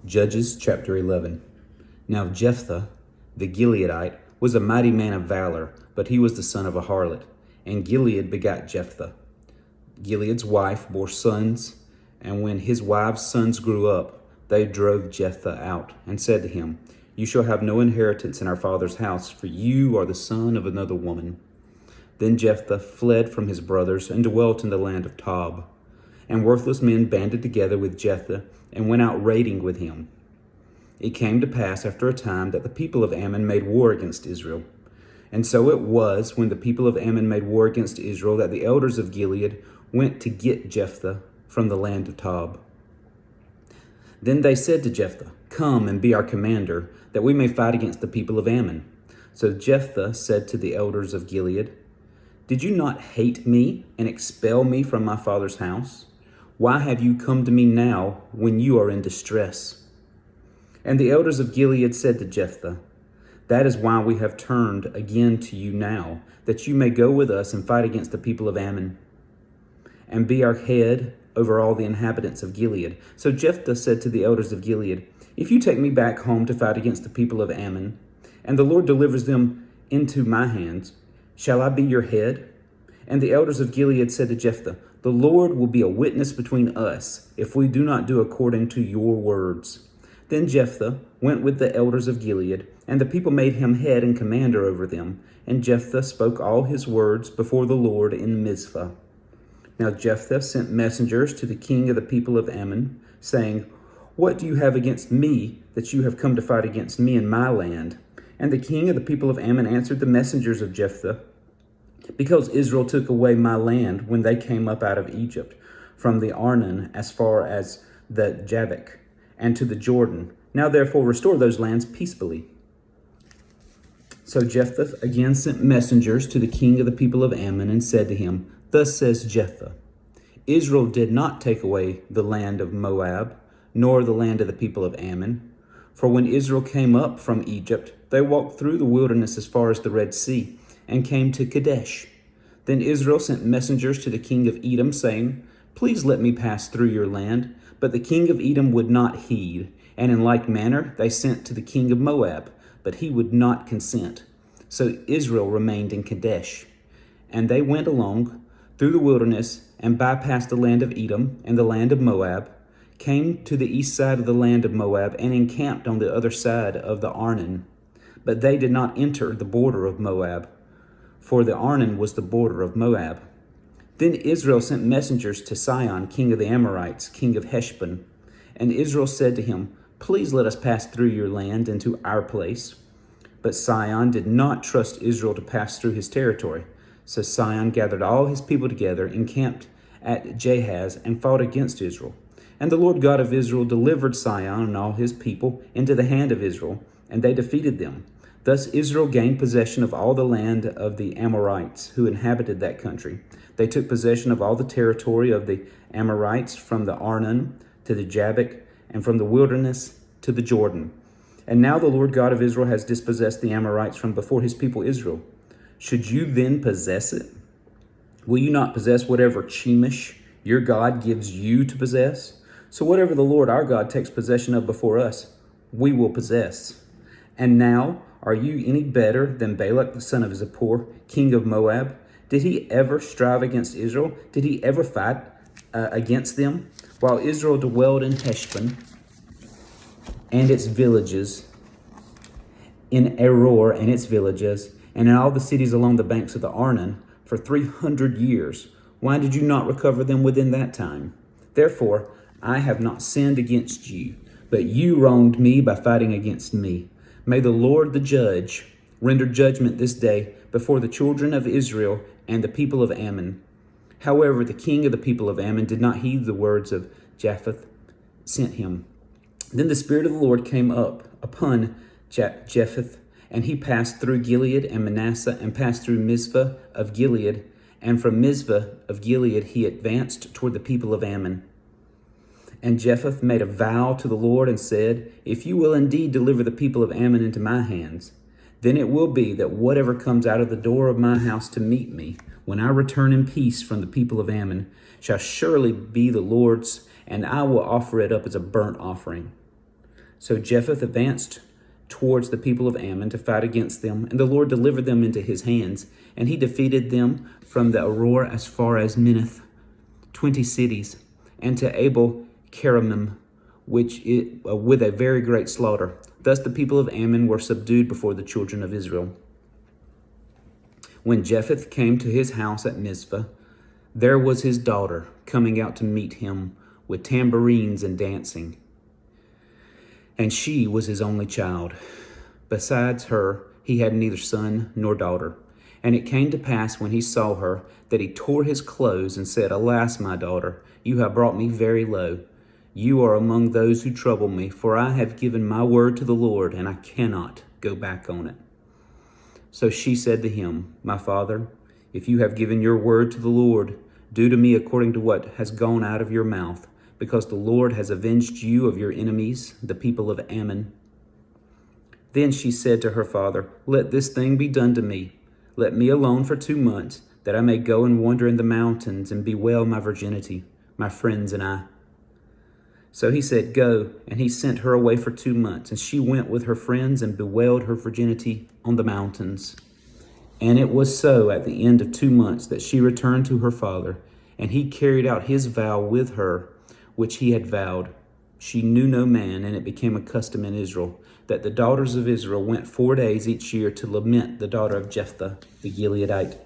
Judges chapter 11. Now Jephthah, the Gileadite, was a mighty man of valor, but he was the son of a harlot. And Gilead begat Jephthah. Gilead's wife bore sons, and when his wife's sons grew up, they drove Jephthah out, and said to him, You shall have no inheritance in our father's house, for you are the son of another woman. Then Jephthah fled from his brothers, and dwelt in the land of Tob. And worthless men banded together with Jephthah, and went out raiding with him. It came to pass after a time that the people of Ammon made war against Israel. And so it was, when the people of Ammon made war against Israel, that the elders of Gilead went to get Jephthah from the land of Tob. Then they said to Jephthah, Come and be our commander, that we may fight against the people of Ammon. So Jephthah said to the elders of Gilead, Did you not hate me and expel me from my father's house? Why have you come to me now when you are in distress? And the elders of Gilead said to Jephthah, That is why we have turned again to you now, that you may go with us and fight against the people of Ammon, and be our head over all the inhabitants of Gilead. So Jephthah said to the elders of Gilead, If you take me back home to fight against the people of Ammon, and the Lord delivers them into my hands, shall I be your head? And the elders of Gilead said to Jephthah, The Lord will be a witness between us, if we do not do according to your words. Then Jephthah went with the elders of Gilead, and the people made him head and commander over them. And Jephthah spoke all his words before the Lord in Mizpah. Now Jephthah sent messengers to the king of the people of Ammon, saying, What do you have against me, that you have come to fight against me in my land? And the king of the people of Ammon answered the messengers of Jephthah, Because Israel took away my land when they came up out of Egypt, from the Arnon as far as the Jabbok, and to the Jordan. Now therefore restore those lands peaceably. So Jephthah again sent messengers to the king of the people of Ammon, and said to him, Thus says Jephthah, Israel did not take away the land of Moab, nor the land of the people of Ammon. For when Israel came up from Egypt, they walked through the wilderness as far as the Red Sea, and came to Kadesh. Then Israel sent messengers to the king of Edom, saying, Please let me pass through your land. But the king of Edom would not heed. And in like manner they sent to the king of Moab, but he would not consent. So Israel remained in Kadesh. And they went along through the wilderness, and bypassed the land of Edom and the land of Moab, came to the east side of the land of Moab, and encamped on the other side of the Arnon. But they did not enter the border of Moab, for the Arnon was the border of Moab. Then Israel sent messengers to Sihon, king of the Amorites, king of Heshbon. And Israel said to him, Please let us pass through your land into our place. But Sihon did not trust Israel to pass through his territory. So Sihon gathered all his people together, encamped at Jahaz, and fought against Israel. And the Lord God of Israel delivered Sihon and all his people into the hand of Israel, and they defeated them. Thus Israel gained possession of all the land of the Amorites who inhabited that country. They took possession of all the territory of the Amorites, from the Arnon to the Jabbok, and from the wilderness to the Jordan. And now the Lord God of Israel has dispossessed the Amorites from before his people Israel. Should you then possess it? Will you not possess whatever Chemish your God gives you to possess? So whatever the Lord our God takes possession of before us, we will possess. And now, are you any better than Balak the son of Zippor, king of Moab? Did he ever strive against Israel? Did he ever fight against them? While Israel dwelled in Heshbon and its villages, in Aror and its villages, and in all the cities along the banks of the Arnon, for 300 years. Why did you not recover them within that time? Therefore, I have not sinned against you, but you wronged me by fighting against me. May the Lord the judge render judgment this day before the children of Israel and the people of Ammon. However, the king of the people of Ammon did not heed the words of Jephthah sent him. Then the Spirit of the Lord came up upon Jephthah, and he passed through Gilead and Manasseh, and passed through Mizpah of Gilead. And from Mizpah of Gilead he advanced toward the people of Ammon. And Jephthah made a vow to the Lord and said, If you will indeed deliver the people of Ammon into my hands, then it will be that whatever comes out of the door of my house to meet me, when I return in peace from the people of Ammon, shall surely be the Lord's, and I will offer it up as a burnt offering. So Jephthah advanced towards the people of Ammon to fight against them, and the Lord delivered them into his hands, and he defeated them from the Aroer as far as Minnith, 20 cities, and to Abel Keramim, with a very great slaughter. Thus the people of Ammon were subdued before the children of Israel. When Jephthah came to his house at Mizpah, there was his daughter coming out to meet him with tambourines and dancing. And she was his only child. Besides her, he had neither son nor daughter. And it came to pass when he saw her that he tore his clothes and said, Alas, my daughter, you have brought me very low. You are among those who trouble me, for I have given my word to the Lord, and I cannot go back on it. So she said to him, My father, if you have given your word to the Lord, do to me according to what has gone out of your mouth, because the Lord has avenged you of your enemies, the people of Ammon. Then she said to her father, Let this thing be done to me. Let me alone for 2 months, that I may go and wander in the mountains and bewail my virginity, my friends and I. So he said, Go, and he sent her away for 2 months, and she went with her friends and bewailed her virginity on the mountains. And it was so at the end of 2 months that she returned to her father, and he carried out his vow with her, which he had vowed. She knew no man, and it became a custom in Israel, that the daughters of Israel went 4 days each year to lament the daughter of Jephthah the Gileadite.